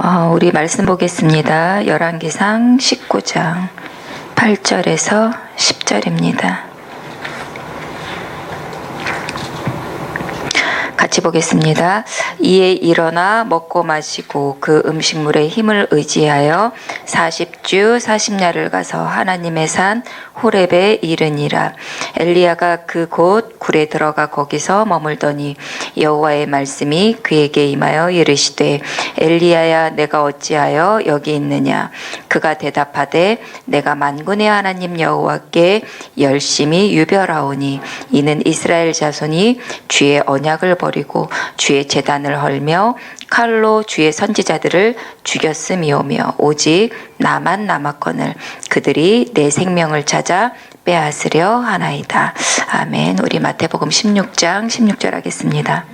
우리 말씀 보겠습니다. 열왕기상 19장 8절에서 10절입니다. 같이 보겠습니다. 이에 일어나 먹고 마시고 그 음식물의 힘을 의지하여 40주 40야를 가서 하나님의 산 호렙에 이르니라. 엘리야가 그곳 굴에 들어가 거기서 머물더니 여호와의 말씀이 그에게 임하여 이르시되 엘리야야 내가 어찌하여 여기 있느냐. 그가 대답하되 내가 만군의 하나님 여호와께 열심히 유별하오니 이는 이스라엘 자손이 주의 언약을 버리고 주의 제단을 헐며 칼로 주의 선지자들을 죽였음이오며 오직 나만 남았거늘 그들이 내 생명을 찾아 빼앗으려 하나이다. 아멘. 우리 마태복음 16장 16절 하겠습니다.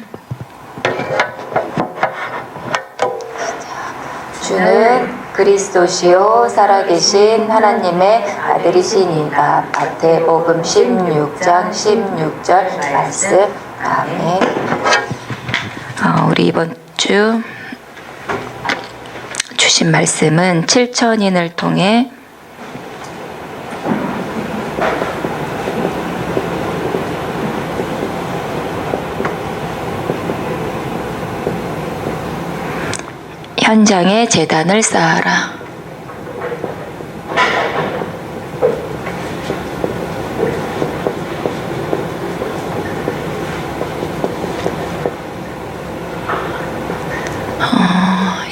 주는 그리스도시요 살아계신 하나님의 아들이시니이다. 마태복음 16장 16절 말씀. 아멘. 우리 이번 주 주신 말씀은 7천인을 통해 현장에 제단을 쌓아라.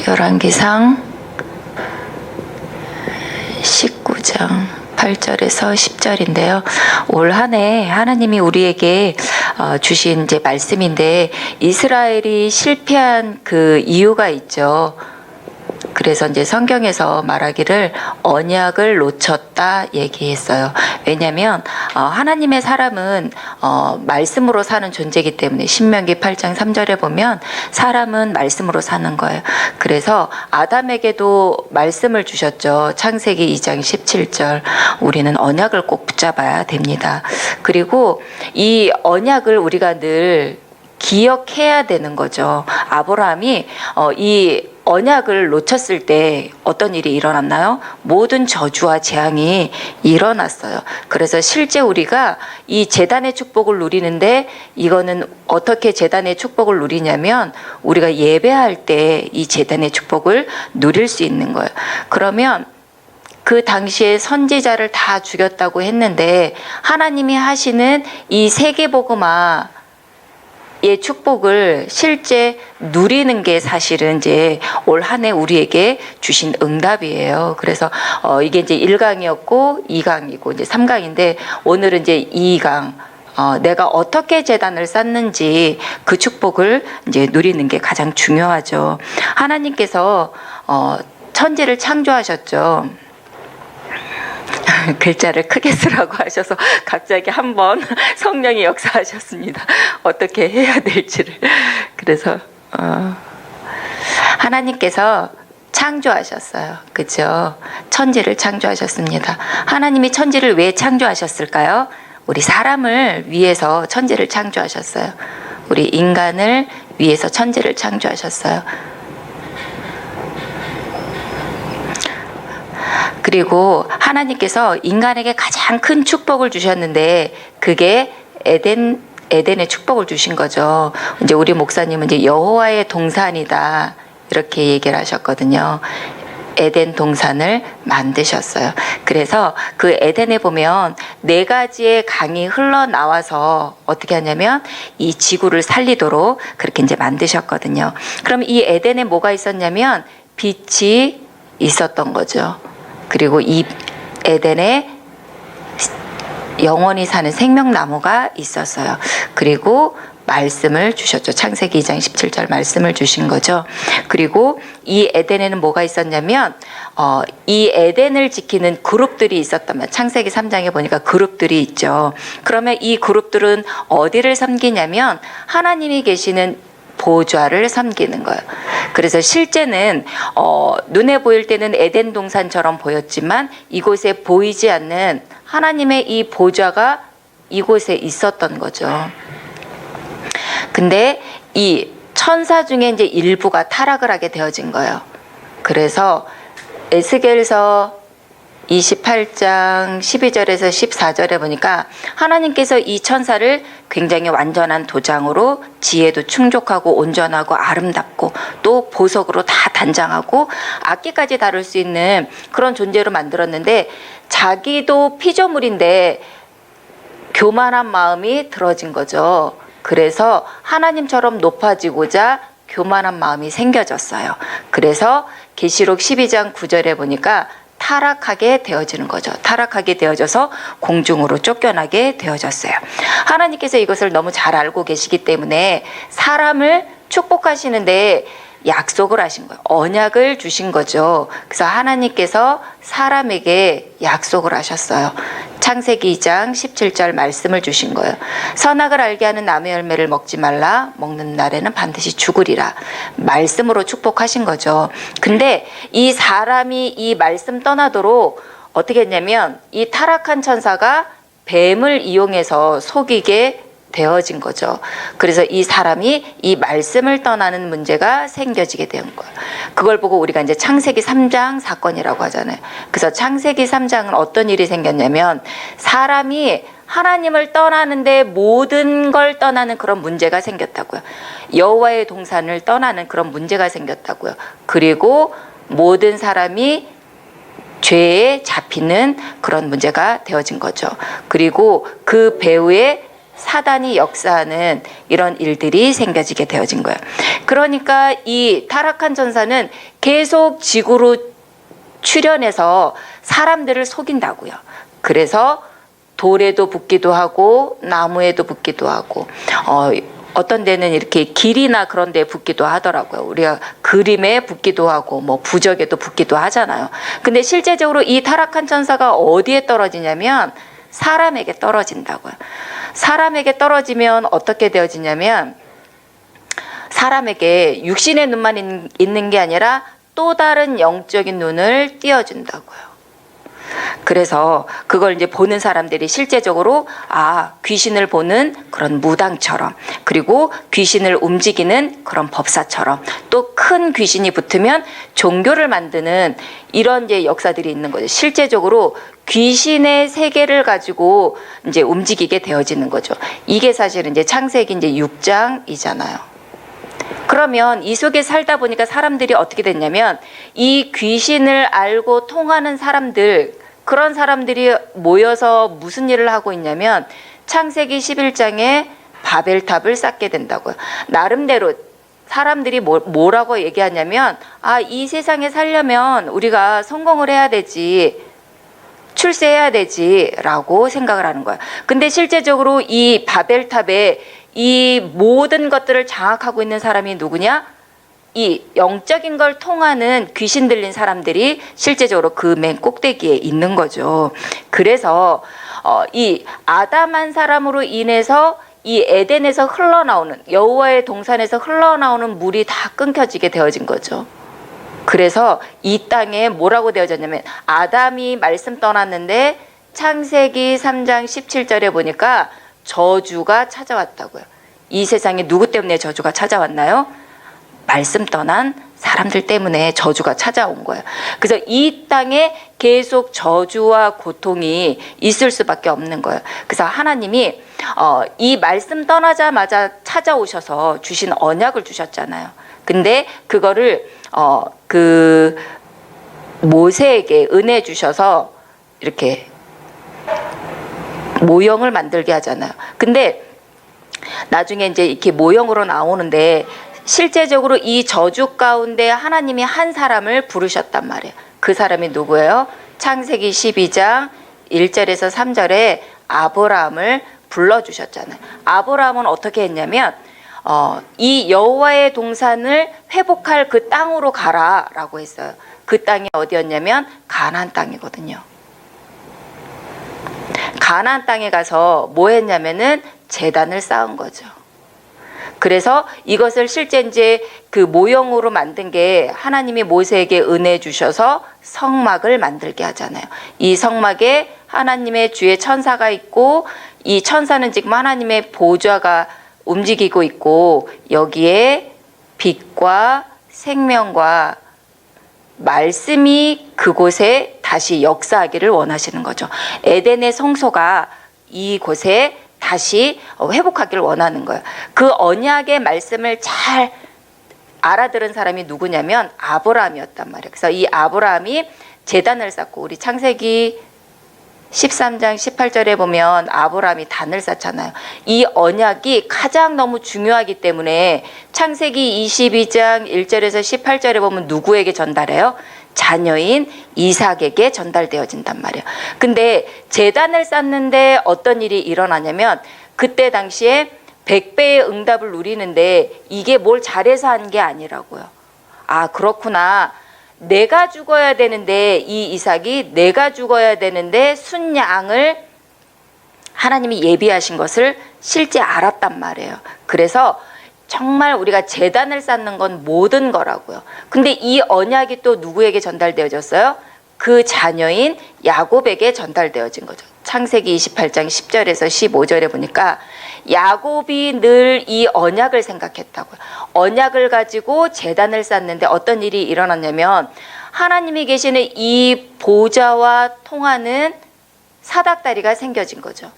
열왕기상 19장 8절에서 10절인데요. 올 한 해 하나님이 우리에게 주신 이제 말씀인데 이스라엘이 실패한 그 이유가 있죠. 그래서 이제 성경에서 말하기를 언약을 놓쳤다 얘기했어요. 왜냐하면 하나님의 사람은 말씀으로 사는 존재이기 때문에 신명기 8장 3절에 보면 사람은 말씀으로 사는 거예요. 그래서 아담에게도 말씀을 주셨죠. 창세기 2장 17절 우리는 언약을 꼭 붙잡아야 됩니다. 그리고 이 언약을 우리가 늘 기억해야 되는 거죠. 아브라함이 이 언약을 놓쳤을 때 어떤 일이 일어났나요? 모든 저주와 재앙이 일어났어요. 그래서 실제 우리가 이 제단의 축복을 누리는데 이거는 어떻게 제단의 축복을 누리냐면 우리가 예배할 때 이 제단의 축복을 누릴 수 있는 거예요. 그러면 그 당시에 선지자를 다 죽였다고 했는데 하나님이 하시는 이 세계복음화 의 축복을 실제 누리는 게 사실은 이제 올 한 해 우리에게 주신 응답이에요. 그래서 이게 이제 1강이었고 2강이고 이제 3강인데 오늘은 이제 2강 내가 어떻게 제단을 쌓는지 그 축복을 이제 누리는 게 가장 중요하죠. 하나님께서 천지를 창조하셨죠. 글자를 크게 쓰라고 하셔서 갑자기 한번 성령이 역사하셨습니다. 어떻게 해야 될지를. 그래서 하나님께서 창조하셨어요. 그죠? 천지를 창조하셨습니다. 하나님이 천지를 왜 창조하셨을까요? 우리 사람을 위해서 천지를 창조하셨어요. 우리 인간을 위해서 천지를 창조하셨어요. 그리고 하나님께서 인간에게 가장 큰 축복을 주셨는데 그게 에덴의 축복을 주신 거죠. 이제 우리 목사님은 이제 여호와의 동산이다 이렇게 얘기를 하셨거든요. 에덴 동산을 만드셨어요. 그래서 그 에덴에 보면 4가지의 강이 흘러나와서 어떻게 하냐면 이 지구를 살리도록 그렇게 이제 만드셨거든요. 그럼 이 에덴에 뭐가 있었냐면 빛이 있었던 거죠. 그리고 이 에덴에 영원히 사는 생명나무가 있었어요. 그리고 말씀을 주셨죠. 창세기 2장 17절 말씀을 주신 거죠. 그리고 이 에덴에는 뭐가 있었냐면 이 에덴을 지키는 그룹들이 있었단 말이에요. 창세기 3장에 보니까 그룹들이 있죠. 그러면 이 그룹들은 어디를 섬기냐면 하나님이 계시는 보좌를 섬기는 거예요. 그래서 실제는 눈에 보일 때는 에덴 동산처럼 보였지만 이곳에 보이지 않는 하나님의 이 보좌가 이곳에 있었던 거죠. 근데 이 천사 중에 이제 일부가 타락을 하게 되어진 거예요. 그래서 에스겔서 28장 12절에서 14절에 보니까 하나님께서 이 천사를 굉장히 완전한 도장으로 지혜도 충족하고 온전하고 아름답고 또 보석으로 다 단장하고 악기까지 다룰 수 있는 그런 존재로 만들었는데, 자기도 피조물인데 교만한 마음이 들어진 거죠. 그래서 하나님처럼 높아지고자 교만한 마음이 생겨졌어요. 그래서 계시록 12장 9절에 보니까 타락하게 되어지는 거죠. 타락하게 되어져서 공중으로 쫓겨나게 되어졌어요. 하나님께서 이것을 너무 잘 알고 계시기 때문에 사람을 축복하시는데 약속을 하신 거예요. 언약을 주신 거죠. 그래서 하나님께서 사람에게 약속을 하셨어요. 창세기 2장 17절 말씀을 주신 거예요. 선악을 알게 하는 나무의 열매를 먹지 말라. 먹는 날에는 반드시 죽으리라. 말씀으로 축복하신 거죠. 근데 이 사람이 이 말씀 떠나도록 어떻게 했냐면 이 타락한 천사가 뱀을 이용해서 속이게 되어진 거죠. 그래서 이 사람이 이 말씀을 떠나는 문제가 생겨지게 된 거예요. 그걸 보고 우리가 이제 창세기 3장 사건이라고 하잖아요. 그래서 창세기 3장은 어떤 일이 생겼냐면 사람이 하나님을 떠나는데 모든 걸 떠나는 그런 문제가 생겼다고요. 여호와의 동산을 떠나는 그런 문제가 생겼다고요. 그리고 모든 사람이 죄에 잡히는 그런 문제가 되어진 거죠. 그리고 그 배후에 사단이 역사하는 이런 일들이 생겨지게 되어진 거예요. 그러니까 이 타락한 천사는 계속 지구로 출현해서 사람들을 속인다고요. 그래서 돌에도 붙기도 하고 나무에도 붙기도 하고 어떤 데는 이렇게 길이나 그런 데 붙기도 하더라고요. 우리가 그림에 붙기도 하고 뭐 부적에도 붙기도 하잖아요. 근데 실제적으로 이 타락한 천사가 어디에 떨어지냐면 사람에게 떨어진다고요. 사람에게 떨어지면 어떻게 되어지냐면 사람에게 육신의 눈만 있는 게 아니라 또 다른 영적인 눈을 띄워준다고요. 그래서 그걸 이제 보는 사람들이 실제적으로 귀신을 보는 그런 무당처럼, 그리고 귀신을 움직이는 그런 법사처럼, 또 큰 귀신이 붙으면 종교를 만드는 이런 이제 역사들이 있는 거죠. 실제적으로 귀신의 세계를 가지고 이제 움직이게 되어지는 거죠. 이게 사실은 이제 창세기 이제 6장이잖아요. 그러면 이 속에 살다 보니까 사람들이 어떻게 됐냐면 이 귀신을 알고 통하는 사람들, 그런 사람들이 모여서 무슨 일을 하고 있냐면 창세기 11장에 바벨탑을 쌓게 된다고요. 나름대로 사람들이 뭐라고 얘기하냐면 이 세상에 살려면 우리가 성공을 해야 되지, 출세해야 되지 라고 생각을 하는 거예요. 근데 실제적으로 이 바벨탑에 이 모든 것들을 장악하고 있는 사람이 누구냐? 이 영적인 걸 통하는 귀신 들린 사람들이 실제적으로 그 맨 꼭대기에 있는 거죠. 그래서 이 아담 한 사람으로 인해서 이 에덴에서 흘러나오는, 여호와의 동산에서 흘러나오는 물이 다 끊겨지게 되어진 거죠. 그래서 이 땅에 뭐라고 되어졌냐면 아담이 말씀 떠났는데 창세기 3장 17절에 보니까 저주가 찾아왔다고요. 이 세상에 누구 때문에 저주가 찾아왔나요? 말씀 떠난 사람들 때문에 저주가 찾아온 거예요. 그래서 이 땅에 계속 저주와 고통이 있을 수밖에 없는 거예요. 그래서 하나님이 이 말씀 떠나자마자 찾아오셔서 주신 언약을 주셨잖아요. 근데 그거를 그 모세에게 은혜 주셔서 이렇게 모형을 만들게 하잖아요. 근데 나중에 이제 이렇게 모형으로 나오는데 실제적으로 이 저주 가운데 하나님이 한 사람을 부르셨단 말이에요. 그 사람이 누구예요? 창세기 12장 1절에서 3절에 아브라함을 불러주셨잖아요. 아브라함은 어떻게 했냐면 이 여호와의 동산을 회복할 그 땅으로 가라라고 했어요. 그 땅이 어디였냐면 가나안 땅이거든요. 가나안 땅에 가서 뭐 했냐면은 제단을 쌓은 거죠. 그래서 이것을 실제 이제 그 모형으로 만든 게 하나님이 모세에게 은혜 주셔서 성막을 만들게 하잖아요. 이 성막에 하나님의 주의 천사가 있고 이 천사는 지금 하나님의 보좌가 움직이고 있고 여기에 빛과 생명과 말씀이 그곳에 다시 역사하기를 원하시는 거죠. 에덴의 성소가 이곳에 다시 회복하기를 원하는 거예요. 그 언약의 말씀을 잘 알아들은 사람이 누구냐면 아브라함이었단 말이에요. 그래서 이 아브라함이 제단을 쌓고, 우리 창세기 13장 18절에 보면 아브라함이 단을 쌓잖아요. 이 언약이 가장 너무 중요하기 때문에 창세기 22장 1절에서 18절에 보면 누구에게 전달해요? 자녀인 이삭에게 전달되어진단 말이에요. 근데 제단을 쌓는데 어떤 일이 일어나냐면, 그때 당시에 100배의 응답을 누리는데 이게 뭘 잘해서 한 게 아니라고요. 아, 그렇구나. 내가 죽어야 되는데, 이 이삭이 내가 죽어야 되는데 순양을 하나님이 예비하신 것을 실제 알았단 말이에요. 그래서 정말 우리가 제단을 쌓는 건 모든 거라고요. 근데 이 언약이 또 누구에게 전달되어졌어요? 그 자녀인 야곱에게 전달되어진 거죠. 창세기 28장 10절에서 15절에 보니까 야곱이 늘 이 언약을 생각했다고요. 언약을 가지고 제단을 쌓는데 어떤 일이 일어났냐면, 하나님이 계시는 이 보좌와 통하는 사닥다리가 생겨진 거죠.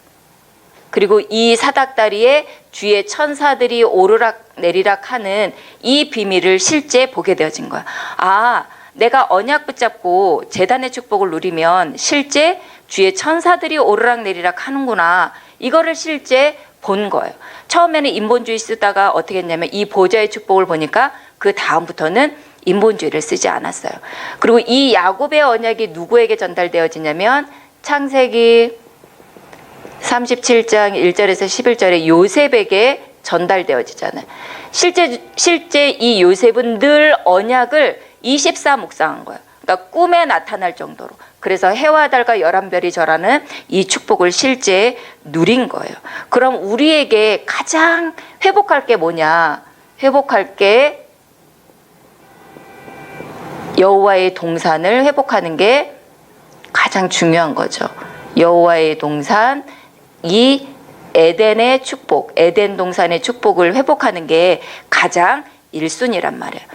그리고 이 사닥다리에 주의 천사들이 오르락 내리락 하는 이 비밀을 실제 보게 되어진 거야. 아, 내가 언약 붙잡고 제단의 축복을 누리면 실제 주의 천사들이 오르락 내리락 하는구나. 이거를 실제 본 거예요. 처음에는 인본주의 쓰다가 어떻게 했냐면, 이 보좌의 축복을 보니까 그 다음부터는 인본주의를 쓰지 않았어요. 그리고 이 야곱의 언약이 누구에게 전달되어지냐면, 창세기 37장 1절에서 11절에 요셉에게 전달되어지잖아요. 실제 이 요셉은 늘 언약을 24 묵상한 거예요. 그러니까 꿈에 나타날 정도로. 그래서 해와 달과 11별이 절하는 이 축복을 실제 누린 거예요. 그럼 우리에게 가장 회복할 게 뭐냐? 회복할 게 여호와의 동산을 회복하는 게 가장 중요한 거죠. 여호와의 동산, 이 에덴의 축복, 에덴 동산의 축복을 회복하는 게 가장 1순위란 말이에요.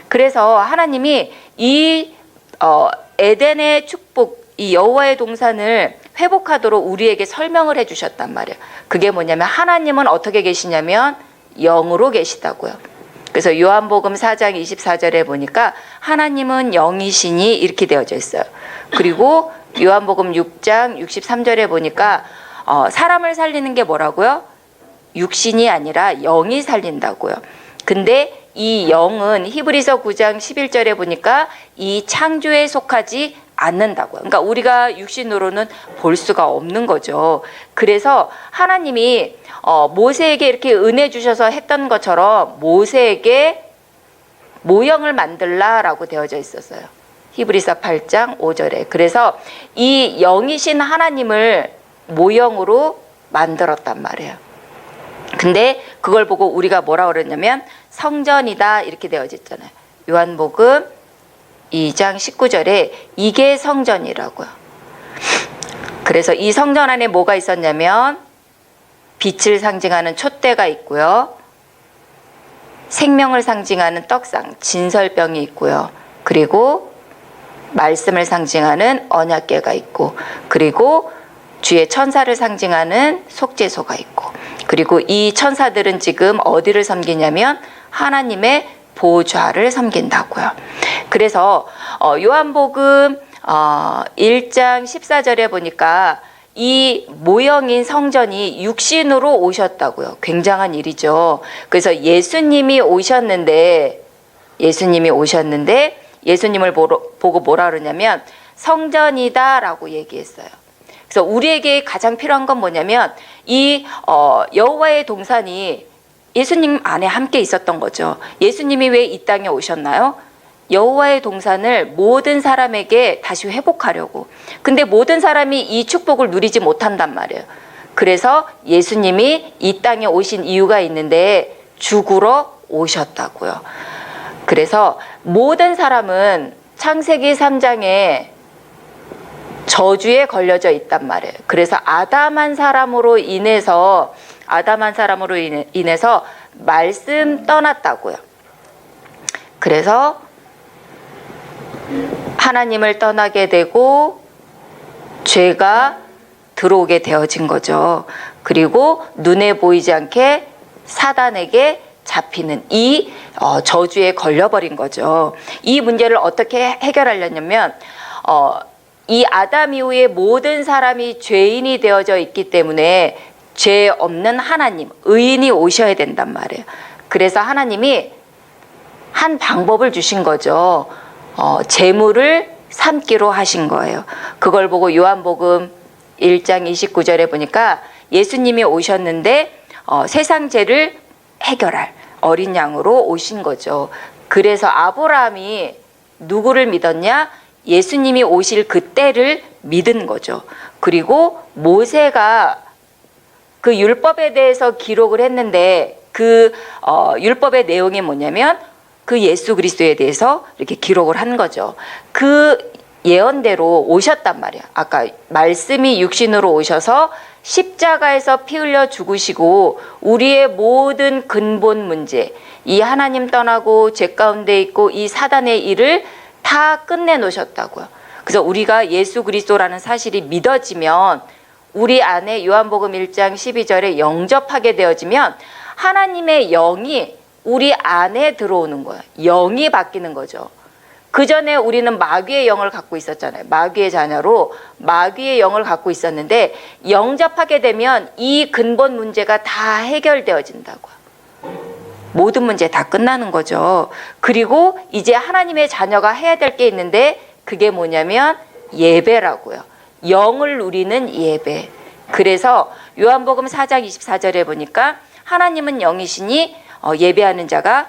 그래서 하나님이 이 에덴의 축복, 이 여호와의 동산을 회복하도록 우리에게 설명을 해주셨단 말이에요. 그게 뭐냐면, 하나님은 어떻게 계시냐면 영으로 계시다고요. 그래서 요한복음 4장 24절에 보니까 하나님은 영이시니 이렇게 되어져 있어요. 그리고 요한복음 6장 63절에 보니까 사람을 살리는 게 뭐라고요? 육신이 아니라 영이 살린다고요. 근데 이 영은 히브리서 9장 11절에 보니까 이 창조에 속하지 않는다고요. 그러니까 우리가 육신으로는 볼 수가 없는 거죠. 그래서 하나님이 모세에게 이렇게 은혜 주셔서 했던 것처럼 모세에게 모형을 만들라라고 되어져 있었어요. 히브리서 8장 5절에. 그래서 이 영이신 하나님을 모형으로 만들었단 말이에요. 근데 그걸 보고 우리가 뭐라 그랬냐면 성전이다 이렇게 되어져 있잖아요. 요한복음 2장 19절에 이게 성전이라고요. 그래서 이 성전 안에 뭐가 있었냐면 빛을 상징하는 촛대가 있고요. 생명을 상징하는 떡상, 진설병이 있고요. 그리고 말씀을 상징하는 언약궤가 있고, 그리고 주의 천사를 상징하는 속죄소가 있고, 그리고 이 천사들은 지금 어디를 섬기냐면 하나님의 보좌를 섬긴다고요. 그래서 요한복음 1장 14절에 보니까 이 모형인 성전이 육신으로 오셨다고요. 굉장한 일이죠. 그래서 예수님이 오셨는데 예수님을 보고 뭐라 그러냐면 성전이다 라고 얘기했어요. 그래서 우리에게 가장 필요한 건 뭐냐면 이 여호와의 동산이 예수님 안에 함께 있었던 거죠. 예수님이 왜 이 땅에 오셨나요? 여호와의 동산을 모든 사람에게 다시 회복하려고. 근데 모든 사람이 이 축복을 누리지 못한단 말이에요. 그래서 예수님이 이 땅에 오신 이유가 있는데 죽으러 오셨다고요. 그래서 모든 사람은 창세기 3장에 저주에 걸려져 있단 말이에요. 그래서 아담 한 사람으로 인해서 말씀 떠났다고요. 그래서 하나님을 떠나게 되고 죄가 들어오게 되어진 거죠. 그리고 눈에 보이지 않게 사단에게 잡히는 이 저주에 걸려버린 거죠. 이 문제를 어떻게 해결하려냐면 이 아담 이후에 모든 사람이 죄인이 되어져 있기 때문에 죄 없는 하나님, 의인이 오셔야 된단 말이에요. 그래서 하나님이 한 방법을 주신 거죠. 재물을 삼기로 하신 거예요. 그걸 보고 요한복음 1장 29절에 보니까 예수님이 오셨는데 세상 죄를 해결할 어린 양으로 오신 거죠. 그래서 아브라함이 누구를 믿었냐? 예수님이 오실 그 때를 믿은 거죠. 그리고 모세가 그 율법에 대해서 기록을 했는데 그 율법의 내용이 뭐냐면 그 예수 그리스도에 대해서 이렇게 기록을 한 거죠. 그 예언대로 오셨단 말이야. 아까 말씀이 육신으로 오셔서 십자가에서 피 흘려 죽으시고 우리의 모든 근본 문제, 이 하나님 떠나고 죄 가운데 있고 이 사단의 일을 다 끝내놓으셨다고요. 그래서 우리가 예수 그리스도라는 사실이 믿어지면 우리 안에 요한복음 1장 12절에 영접하게 되어지면 하나님의 영이 우리 안에 들어오는 거예요. 영이 바뀌는 거죠. 그 전에 우리는 마귀의 영을 갖고 있었잖아요. 마귀의 자녀로 마귀의 영을 갖고 있었는데 영접하게 되면 이 근본 문제가 다 해결되어진다고요. 모든 문제 다 끝나는 거죠. 그리고 이제 하나님의 자녀가 해야 될 게 있는데 그게 뭐냐면 예배라고요. 영을 누리는 예배. 그래서 요한복음 4장 24절에 보니까 하나님은 영이시니 예배하는 자가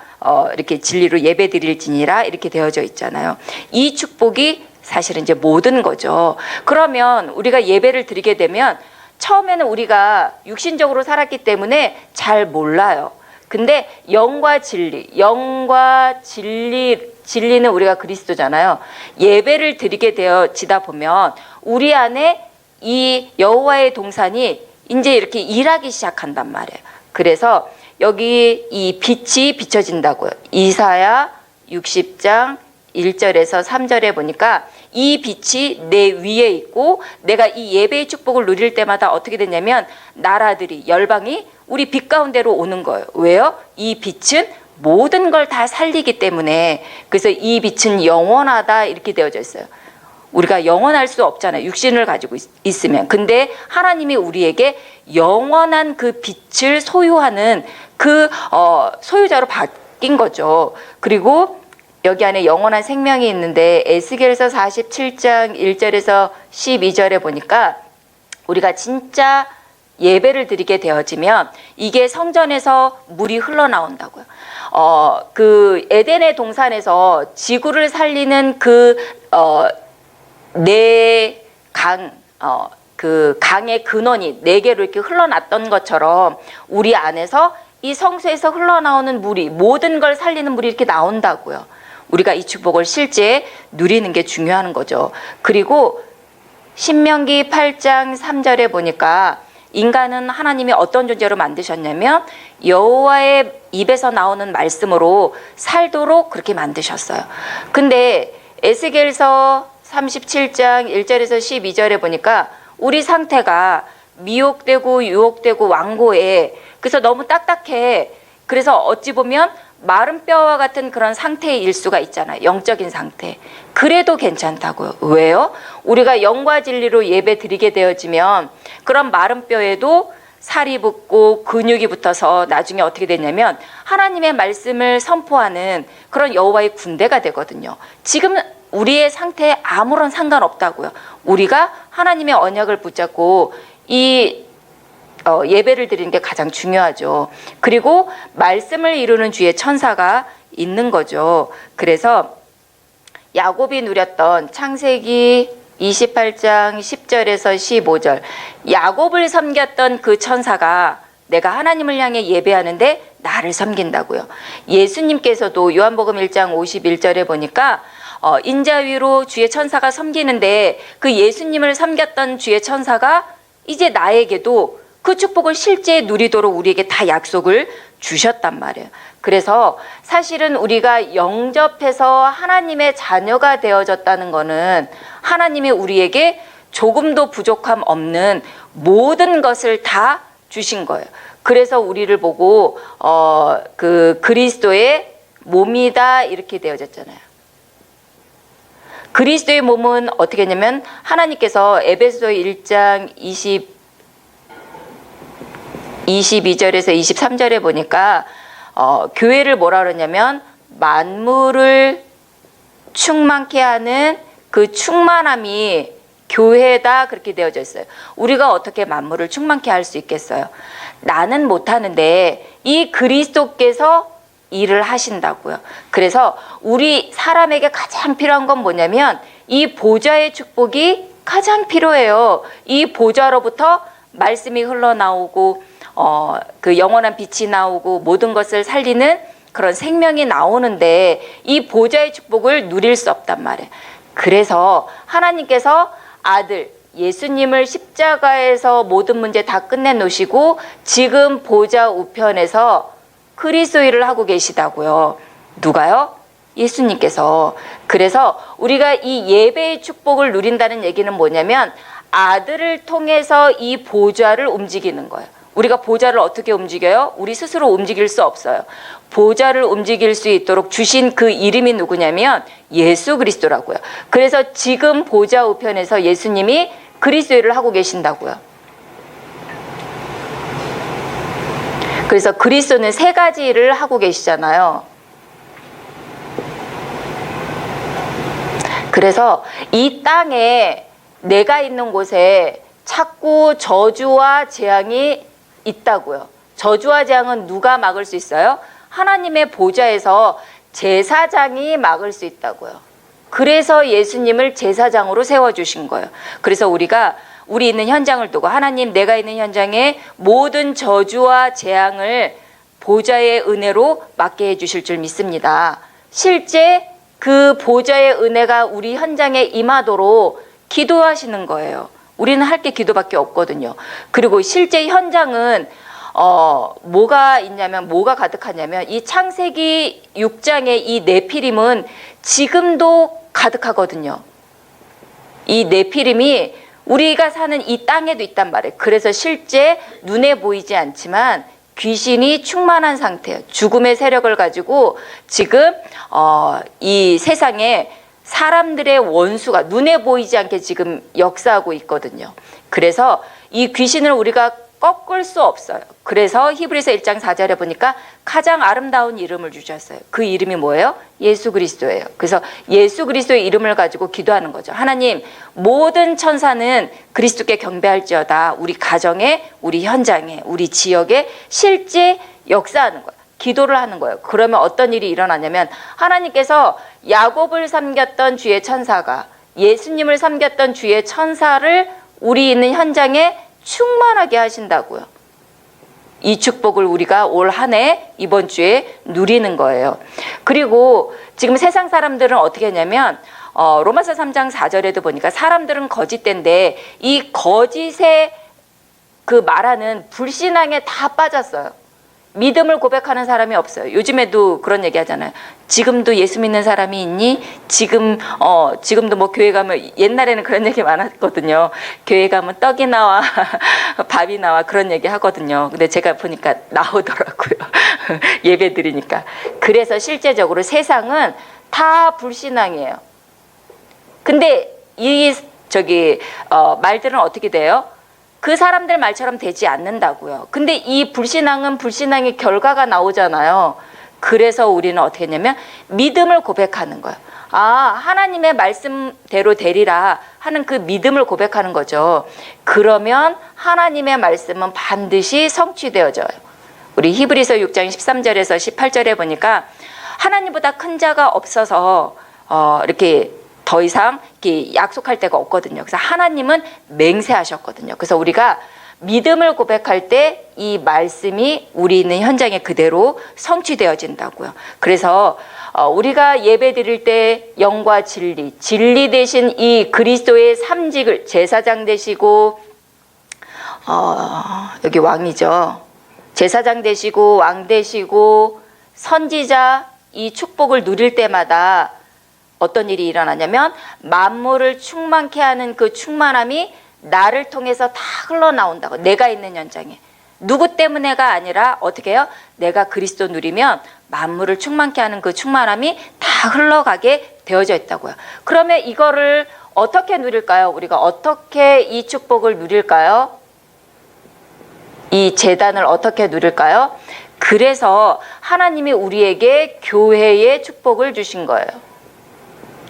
이렇게 진리로 예배 드릴지니라 이렇게 되어져 있잖아요. 이 축복이 사실은 이제 모든 거죠. 그러면 우리가 예배를 드리게 되면 처음에는 우리가 육신적으로 살았기 때문에 잘 몰라요. 근데 영과 진리는 우리가 그리스도잖아요. 예배를 드리게 되어지다 보면 우리 안에 이 여호와의 동산이 이제 이렇게 일하기 시작한단 말이에요. 그래서 여기 이 빛이 비춰진다고요. 이사야 60장 1절에서 3절에 보니까 이 빛이 내 위에 있고 내가 이 예배의 축복을 누릴 때마다 어떻게 되냐면 나라들이 열방이 우리 빛 가운데로 오는 거예요. 왜요? 이 빛은 모든 걸 다 살리기 때문에. 그래서 이 빛은 영원하다 이렇게 되어져 있어요. 우리가 영원할 수 없잖아요. 육신을 가지고 있으면. 근데 하나님이 우리에게 영원한 그 빛을 소유하는 그 소유자로 바뀐 거죠. 그리고 여기 안에 영원한 생명이 있는데 에스겔서 47장 1절에서 12절에 보니까 우리가 진짜 예배를 드리게 되어지면 이게 성전에서 물이 흘러나온다고요. 그 에덴의 동산에서 지구를 살리는 네 강, 그 강의 근원이 네 개로 이렇게 흘러났던 것처럼 우리 안에서 이 성소에서 흘러나오는 물이 모든 걸 살리는 물이 이렇게 나온다고요. 우리가 이 축복을 실제 누리는 게 중요한 거죠. 그리고 신명기 8장 3절에 보니까 인간은 하나님이 어떤 존재로 만드셨냐면 여호와의 입에서 나오는 말씀으로 살도록 그렇게 만드셨어요. 근데 에스겔서 37장 1절에서 12절에 보니까 우리 상태가 미혹되고 유혹되고 완고해. 그래서 너무 딱딱해. 그래서 어찌 보면 마른 뼈와 같은 그런 상태일 수가 있잖아요. 영적인 상태. 그래도 괜찮다고요. 왜요? 우리가 영과 진리로 예배 드리게 되어지면 그런 마른 뼈에도 살이 붙고 근육이 붙어서 나중에 어떻게 되냐면 하나님의 말씀을 선포하는 그런 여호와의 군대가 되거든요. 지금 우리의 상태에 아무런 상관없다고요. 우리가 하나님의 언약을 붙잡고 이 예배를 드리는 게 가장 중요하죠. 그리고 말씀을 이루는 주의 천사가 있는 거죠. 그래서 야곱이 누렸던 창세기 28장 10절에서 15절 야곱을 섬겼던 그 천사가 내가 하나님을 향해 예배하는데 나를 섬긴다고요. 예수님께서도 요한복음 1장 51절에 보니까 인자 위로 주의 천사가 섬기는데 그 예수님을 섬겼던 주의 천사가 이제 나에게도 그 축복을 실제 누리도록 우리에게 다 약속을 주셨단 말이에요. 그래서 사실은 우리가 영접해서 하나님의 자녀가 되어졌다는 거는 하나님이 우리에게 조금도 부족함 없는 모든 것을 다 주신 거예요. 그래서 우리를 보고 그 그리스도의 몸이다 이렇게 되어졌잖아요. 그리스도의 몸은 어떻게 했냐면 하나님께서 에베소 1장 22절에서 23절에 보니까 교회를 뭐라 그러냐면 만물을 충만케 하는 그 충만함이 교회다 그렇게 되어져 있어요. 우리가 어떻게 만물을 충만케 할 수 있겠어요? 나는 못하는데 이 그리스도께서 일을 하신다고요. 그래서 우리 사람에게 가장 필요한 건 뭐냐면 이 보좌의 축복이 가장 필요해요. 이 보좌로부터 말씀이 흘러나오고 그 영원한 빛이 나오고 모든 것을 살리는 그런 생명이 나오는데 이 보좌의 축복을 누릴 수 없단 말이에요. 그래서 하나님께서 아들 예수님을 십자가에서 모든 문제 다 끝내놓으시고 지금 보좌 우편에서 그리스도 일을 하고 계시다고요. 누가요? 예수님께서. 그래서 우리가 이 예배의 축복을 누린다는 얘기는 뭐냐면 아들을 통해서 이 보좌를 움직이는 거예요. 우리가 보좌를 어떻게 움직여요? 우리 스스로 움직일 수 없어요. 보좌를 움직일 수 있도록 주신 그 이름이 누구냐면 예수 그리스도라고요. 그래서 지금 보좌 우편에서 예수님이 그리스도 일을 하고 계신다고요. 그래서 그리스도는 세 가지 일을 하고 계시잖아요. 그래서 이 땅에 내가 있는 곳에 자꾸 저주와 재앙이 있다고요. 저주와 재앙은 누가 막을 수 있어요? 하나님의 보좌에서 제사장이 막을 수 있다고요. 그래서 예수님을 제사장으로 세워주신 거예요. 그래서 우리가 우리 있는 현장을 두고 하나님 내가 있는 현장에 모든 저주와 재앙을 보좌의 은혜로 맡게 해주실 줄 믿습니다. 실제 그 보좌의 은혜가 우리 현장에 임하도록 기도하시는 거예요. 우리는 할 게 기도밖에 없거든요. 그리고 실제 현장은 뭐가 있냐면 뭐가 가득하냐면 이 창세기 6장의 이 네피림은 지금도 가득하거든요. 이 네피림이 우리가 사는 이 땅에도 있단 말이에요. 그래서 실제 눈에 보이지 않지만 귀신이 충만한 상태예요. 죽음의 세력을 가지고 지금 이 세상에 사람들의 원수가 눈에 보이지 않게 지금 역사하고 있거든요. 그래서 이 귀신을 우리가 꺾을 수 없어요. 그래서 히브리서 1장 4절에 보니까 가장 아름다운 이름을 주셨어요. 그 이름이 뭐예요? 예수 그리스도예요. 그래서 예수 그리스도의 이름을 가지고 기도하는 거죠. 하나님, 모든 천사는 그리스도께 경배할지어다. 우리 가정에, 우리 현장에, 우리 지역에 실제 역사하는 거예요. 기도를 하는 거예요. 그러면 어떤 일이 일어나냐면 하나님께서 야곱을 섬겼던 주의 천사가 예수님을 섬겼던 주의 천사를 우리 있는 현장에 충만하게 하신다고요. 이 축복을 우리가 올 한 해 이번 주에 누리는 거예요. 그리고 지금 세상 사람들은 어떻게 했냐면 로마서 3장 4절에도 보니까 사람들은 거짓된데 이 거짓의 그 말하는 불신앙에 다 빠졌어요. 믿음을 고백하는 사람이 없어요. 요즘에도 그런 얘기 하잖아요. 지금도 예수 믿는 사람이 있니? 지금도 뭐 교회 가면 옛날에는 그런 얘기 많았거든요. 교회 가면 떡이 나와 밥이 나와 그런 얘기 하거든요. 근데 제가 보니까 나오더라고요. 예배 드리니까. 그래서 실제적으로 세상은 다 불신앙이에요. 근데 이 말들은 어떻게 돼요? 그 사람들 말처럼 되지 않는다고요. 근데 이 불신앙은 불신앙의 결과가 나오잖아요. 그래서 우리는 어떻게 했냐면 믿음을 고백하는 거예요. 하나님의 말씀대로 되리라 하는 그 믿음을 고백하는 거죠. 그러면 하나님의 말씀은 반드시 성취되어져요. 우리 히브리서 6장 13절에서 18절에 보니까 하나님보다 큰 자가 없어서 이렇게 더 이상 이렇게 약속할 데가 없거든요. 그래서 하나님은 맹세하셨거든요. 그래서 우리가 믿음을 고백할 때 이 말씀이 우리 있는 현장에 그대로 성취되어진다고요. 그래서 우리가 예배 드릴 때 영과 진리 대신 이 그리스도의 삼직을 제사장 되시고 여기 왕이죠. 제사장 되시고 왕 되시고 선지자 이 축복을 누릴 때마다 어떤 일이 일어나냐면 만물을 충만케 하는 그 충만함이 나를 통해서 다 흘러나온다고. 내가 있는 현장에. 누구 때문에가 아니라 어떻게 해요? 내가 그리스도 누리면 만물을 충만케 하는 그 충만함이 다 흘러가게 되어져 있다고요. 그러면 이거를 어떻게 누릴까요? 우리가 어떻게 이 축복을 누릴까요? 이 제단을 어떻게 누릴까요? 그래서 하나님이 우리에게 교회의 축복을 주신 거예요.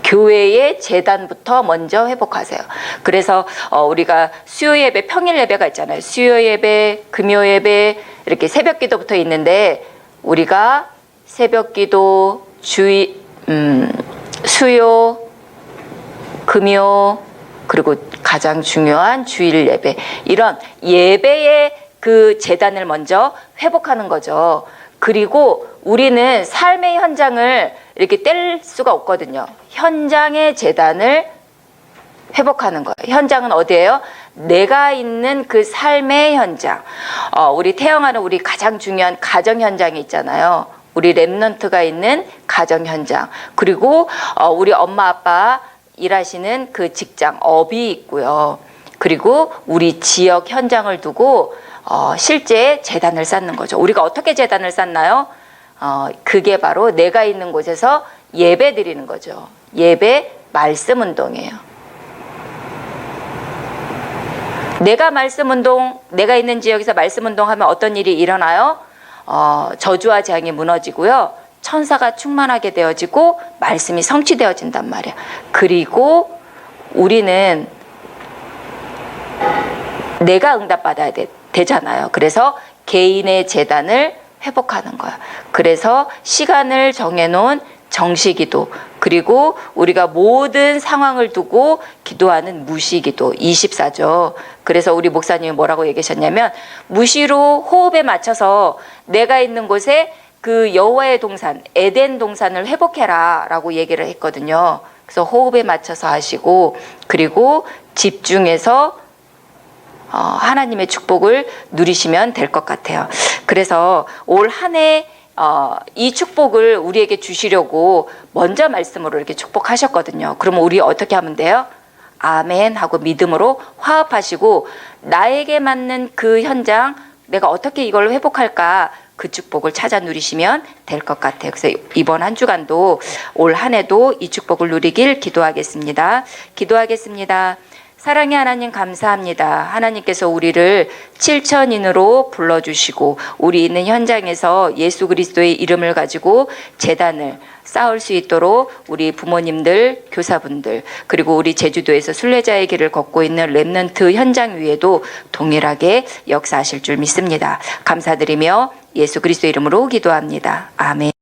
교회의 제단부터 먼저 회복하세요. 그래서 우리가 수요 예배, 평일 예배가 있잖아요. 수요 예배, 금요 예배, 이렇게 새벽 기도부터 있는데 우리가 새벽 기도, 수요, 금요, 그리고 가장 중요한 주일 예배, 이런 예배의 그 제단을 먼저 회복하는 거죠. 그리고 우리는 삶의 현장을 이렇게 뗄 수가 없거든요. 현장의 제단을 회복하는 거예요. 현장은 어디예요? 내가 있는 그 삶의 현장. 우리 태영하는 우리 가장 중요한 가정 현장이 있잖아요. 우리 렘넌트가 있는 가정 현장. 그리고 우리 엄마 아빠 일하시는 그 직장 업이 있고요. 그리고 우리 지역 현장을 두고 실제 제단을 쌓는 거죠. 우리가 어떻게 제단을 쌓나요? 그게 바로 내가 있는 곳에서 예배 드리는 거죠. 예배 말씀 운동이에요. 내가 말씀 운동, 내가 있는 지역에서 말씀 운동하면 어떤 일이 일어나요? 저주와 재앙이 무너지고요. 천사가 충만하게 되어지고 말씀이 성취되어진단 말이에요. 그리고 우리는 내가 응답받아야 되잖아요. 그래서 개인의 제단을 회복하는 거야. 그래서 시간을 정해놓은 정시기도, 그리고 우리가 모든 상황을 두고 기도하는 무시기도 24죠. 그래서 우리 목사님이 뭐라고 얘기하셨냐면 무시로 호흡에 맞춰서 내가 있는 곳에 그 여호와의 동산, 에덴 동산을 회복해라 라고 얘기를 했거든요. 그래서 호흡에 맞춰서 하시고, 그리고 집중해서 하나님의 축복을 누리시면 될 것 같아요. 그래서 올 한 해 이 축복을 우리에게 주시려고 먼저 말씀으로 이렇게 축복하셨거든요. 그러면 우리 어떻게 하면 돼요? 아멘 하고 믿음으로 화합하시고 나에게 맞는 그 현장, 내가 어떻게 이걸 회복할까, 그 축복을 찾아 누리시면 될 것 같아요. 그래서 이번 한 주간도 올 한 해도 이 축복을 누리길 기도하겠습니다. 기도하겠습니다. 사랑의 하나님 감사합니다. 하나님께서 우리를 7천인으로 불러주시고 우리 있는 현장에서 예수 그리스도의 이름을 가지고 제단을 쌓을 수 있도록 우리 부모님들, 교사분들, 그리고 우리 제주도에서 순례자의 길을 걷고 있는 렘넌트 현장 위에도 동일하게 역사하실 줄 믿습니다. 감사드리며 예수 그리스도 이름으로 기도합니다. 아멘.